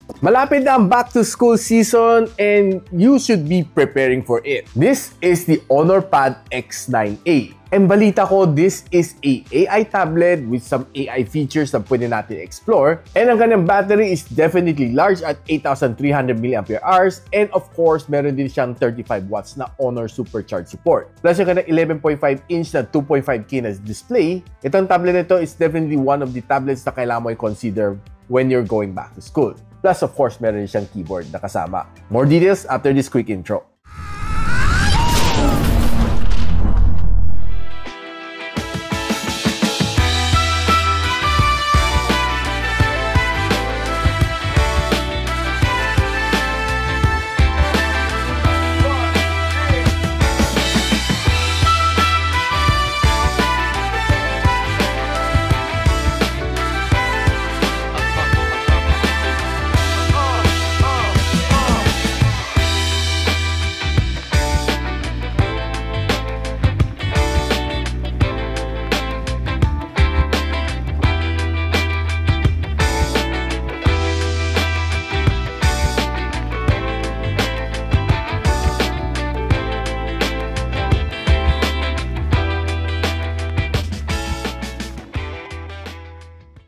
Malapit na ang back to school season and you should be preparing for it. This is the Honor Pad X9A. And balita ko, this is a AI tablet with some AI features na pwede natin explore. And ang kanyang battery is definitely large at 8,300 mAh. And of course, meron din siyang 35 watts na Honor Supercharge support. Plus yung kanyang 11.5-inch na 2.5K na display. Itong tablet nito is definitely one of the tablets na kailangan mo i-consider when you're going back to school. Plus, of course, meron din siyang keyboard na kasama. More details after this quick intro.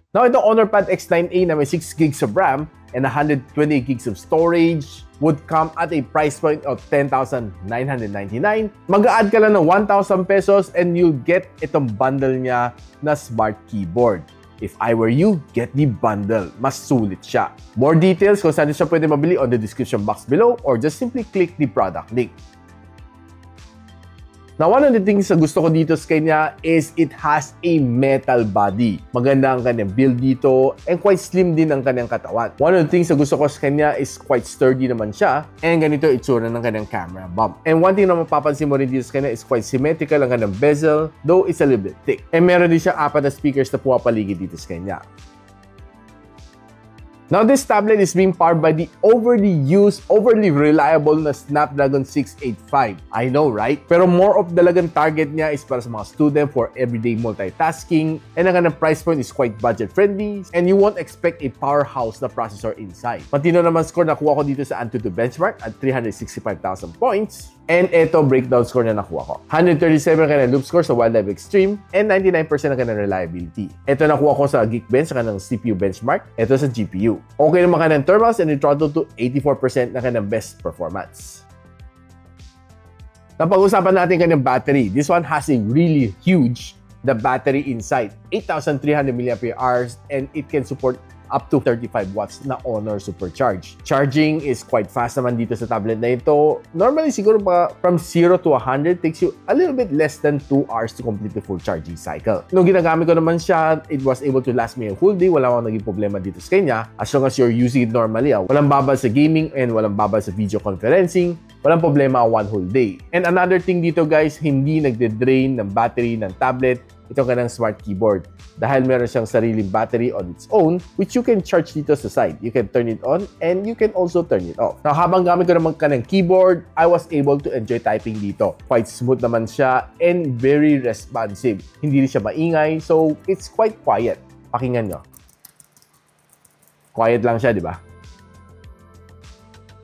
Now, itong Honor Pad X9A na may 6 gigs of RAM and 120 gigs of storage would come at a price point of 10,999. Mag-a-add ka lang ng 1,000 pesos and you'll get itong bundle niya na smart keyboard. If I were you, get the bundle. Mas sulit siya. More details kung saan siya pwede mabili on the description box below or just simply click the product link. Now, one of the things na gusto ko dito sa kanya is it has a metal body. Maganda ang kanyang build dito and quite slim din ang kanyang katawan. One of the things na gusto ko sa kanya is quite sturdy naman siya and ganito itsura ng kanyang camera bump. And one thing na mapapansin mo rin dito sa kanya is quite symmetrical ang kanyang bezel, though it's a little bit thick. And meron din siya 4 na speakers na pumapaligid dito sa kanya. Now, this tablet is being powered by the overly used, overly reliable na Snapdragon 685. I know, right? Pero more of dalagang target niya is para sa mga student for everyday multitasking. And ang kanyang price point is quite budget-friendly. And you won't expect a powerhouse na processor inside. Matino naman score nakuha ko dito sa Antutu benchmark at 365,000 points. And ito, breakdown score na nakuha ko. 137 ang kanyang loop score sa Wildlife Extreme and 99% ang kanyang reliability. Ito nakuha ko sa Geekbench sa kanyang CPU benchmark. Ito sa GPU. Okay naman kanyang thermals and it throttled to 84% na kanyang best performance. Napag-usapan natin kanyang battery. This one has a really huge battery inside. 8,300 mAh and it can support up to 35 watts na Honor Supercharge. Charging is quite fast naman dito sa tablet na ito. Normally, siguro from 0 to 100 takes you a little bit less than 2 hours to complete the full charging cycle. Nung ginagamit ko naman siya, it was able to last me a whole day. Wala akong naging problema dito sa kanya. As long as you're using it normally, walang babal sa gaming and walang babal sa video conferencing. Walang problema one whole day. And another thing dito guys, hindi nagde-drain ng battery ng tablet itong kanyang smart keyboard dahil meron siyang sariling battery on its own which you can charge dito sa side. You can turn it on and you can also turn it off. Now, habang gamit ko naman kanyang keyboard, I was able to enjoy typing dito. Quite smooth naman siya and very responsive. Hindi rin siya maingay, so it's quite quiet. Pakinggan nyo. Quiet lang siya, di ba?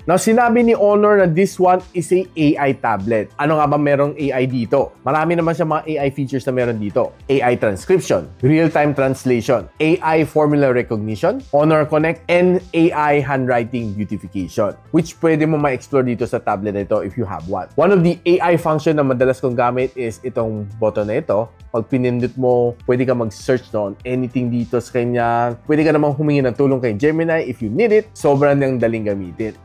Now, sinabi ni Honor na this one is a AI tablet. Ano nga ba merong AI dito? Marami naman siya mga AI features na meron dito. AI transcription, real-time translation, AI formula recognition, Honor Connect, and AI handwriting beautification, which pwede mo ma-explore dito sa tablet na ito if you have one. One of the AI function na madalas kong gamit is itong button na ito. Pag pinindot mo, pwede ka mag-search on anything dito sa kanya. Pwede ka namang humingi ng tulong kay Gemini if you need it. Sobrang nang daling gamitin.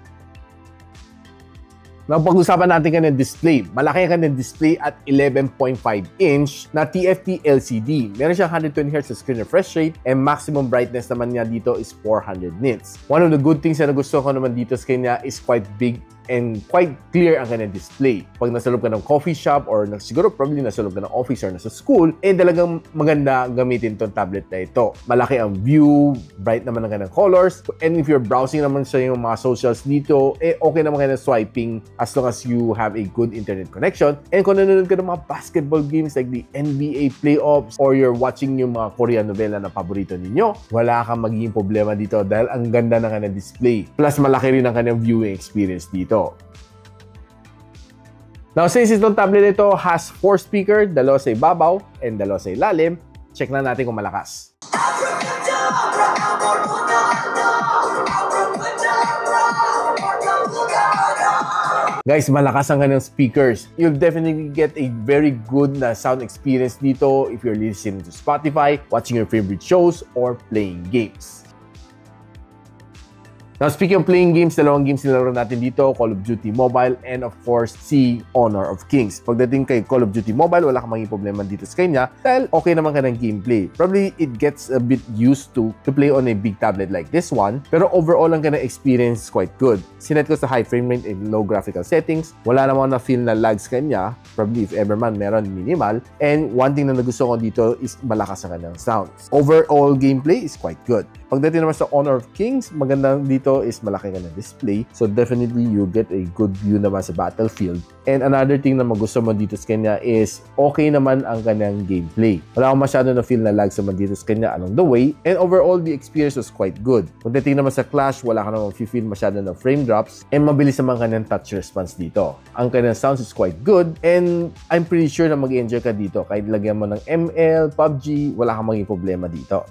Now, pag-usapan natin kanyang display. Malaki ang kanyang display at 11.5-inch na TFT LCD. Meron siyang 120Hz screen refresh rate and maximum brightness naman niya dito is 400 nits. One of the good things na gusto ko naman dito sa kanya is quite big and quite clear ang kanyang display. Pag nasa loob ka ng coffee shop or siguro probably nasa loob ka ng office or nasa school, talagang maganda gamitin tong tablet na ito. Malaki ang view, bright naman ang kanyang colors, and if you're browsing naman sa yung mga socials dito, okay naman kayo na swiping as long as you have a good internet connection. And kung nanonood ka ng mga basketball games like the NBA playoffs or you're watching yung mga Korean novela na paborito ninyo, wala kang magiging problema dito dahil ang ganda ng kanyang display. Plus, malaki rin ang kanyang viewing experience dito. Now, since itong tablet nito has 4 speaker, 2 sa ibabaw and 2 sa ilalim, check na natin kung malakas. Guys, malakas ang kanyang speakers. You'll definitely get a very good na sound experience dito if you're listening to Spotify, watching your favorite shows, or playing games. Now, speaking of playing games, dalawang games nilaro natin dito, Call of Duty Mobile and of course, si Honor of Kings. Pagdating kay Call of Duty Mobile, wala kang maging problema dito sa kanya dahil okay naman ka ng gameplay. Probably, it gets a bit used to play on a big tablet like this one, pero overall, ang kanyang experience is quite good. Sinet ko sa high frame rate and low graphical settings. Wala naman na feel na lags kanya. Probably, if ever man, meron minimal. And one thing na nagustuhan ko dito is malakas ang kanyang sounds. Overall, gameplay is quite good. Pagdating naman sa Honor of Kings, magandang dito is malaki ka na display. So definitely, you get a good view naman sa battlefield. And another thing na magustuhan mo dito sa kanya is okay naman ang kanyang gameplay. Wala akong masyado na feel na lag sa dito sa kanya along the way. And overall, the experience was quite good. Pagdating naman sa Clash, wala ka naman feel masyado na frame drops. And mabilis naman kanyang touch response dito. Ang kanyang sounds is quite good. And I'm pretty sure na mag-enjoy ka dito. Kahit lagyan mo ng ML, PUBG, wala kang maging problema dito.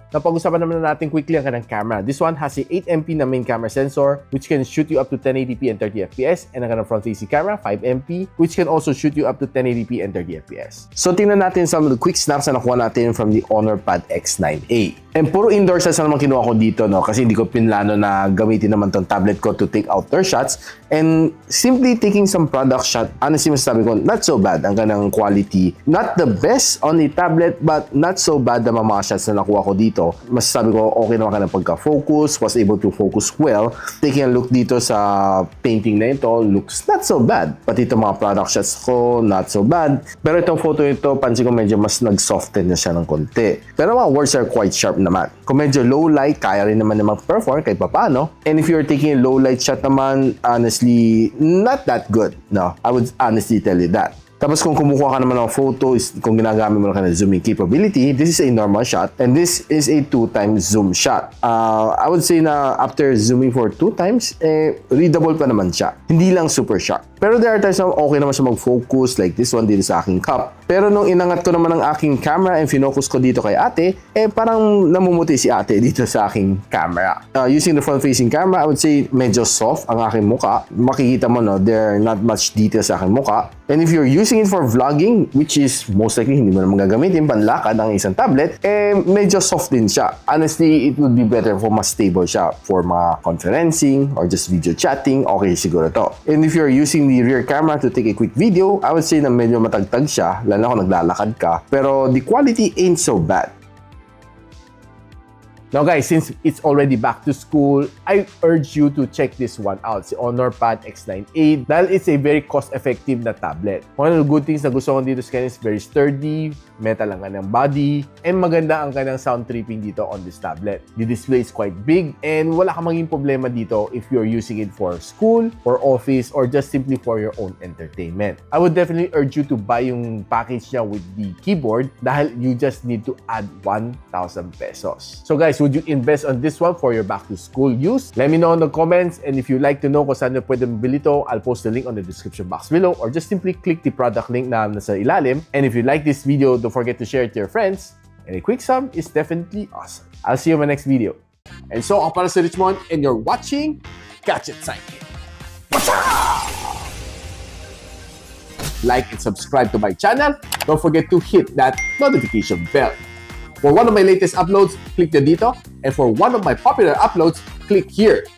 Napag-usapan naman natin quickly ang kanyang camera. This one has a 8MP na main camera sensor which can shoot you up to 1080p and 30fps, and ang kanyang front-facing camera 5MP which can also shoot you up to 1080p and 30fps. So tingnan natin some of the quick snaps na nakuha natin from the Honor Pad X9A. And puro indoor shots na naman kinuha ko dito, no? Kasi hindi ko pinlano na gamitin naman tong tablet ko to take outdoor shots. And simply taking some product shot, honestly masasabi ko, not so bad ang kanyang quality. Not the best on the tablet, but not so bad na mga shots na nakuha ko dito. Masasabi ko, okay naman ka ng pagka-focus, was able to focus well. Taking a look dito sa painting na ito, looks not so bad. Pati itong mga product shots ko, not so bad. Pero itong photo ito, pansin ko medyo mas nag-soften na siya ng konti. Pero mga words are quite sharp naman. Kung medyo low light, kaya rin naman mag-perform kahit papano. And if you're taking a low light shot naman, honestly, not that good. No, I would honestly tell you that. Tapos kung kumukuha ka naman ng photo, kung ginagamit mo na zooming capability, this is a normal shot and this is a 2x zoom shot. I would say na after zooming for 2 times, readable pa naman siya. Hindi lang super sharp. Pero there are times na okay naman siya mag-focus like this one dito sa aking cup. Pero nung inangat ko naman ang aking camera and finocus ko dito kay ate, parang namumuti si ate dito sa aking camera. Using the front-facing camera, I would say medyo soft ang aking muka. Makikita mo, no, there are not much details sa aking muka. And if you're using it for vlogging, which is most likely hindi mo naman gagamitin, panlakad ang isang tablet, medyo soft din siya. Honestly, it would be better kung mas stable siya for mga conferencing or just video chatting. Okay siguro to. And if you're using the rear camera to take a quick video, I would say na medyo matagtag siya, lalo na kung naglalakad ka. Pero the quality ain't so bad. Now guys, since it's already back to school, I urge you to check this one out, si Honor Pad X9A, dahil it's a very cost-effective na tablet. One of the good things na gusto ko dito sa kanya is very sturdy, metal ang kanyang body, and maganda ang kanyang sound tripping dito on this tablet. The display is quite big, and wala kang maging problema dito if you're using it for school, or office, or just simply for your own entertainment. I would definitely urge you to buy yung package niya with the keyboard dahil you just need to add 1,000 pesos. So guys, would you invest on this one for your back-to-school use? Let me know in the comments, and if you'd like to know kung saan nyo pwede mabili ito, I'll post the link on the description box below, or just simply click the product link na nasa ilalim. And if you like this video, don't forget to share it to your friends. And a quick sub is definitely awesome. I'll see you in my next video. And so, ako para si Richmond, and you're watching Gadget Sidekick. What's up? Like and subscribe to my channel. Don't forget to hit that notification bell. For one of my latest uploads, click the dito. And for one of my popular uploads, click here.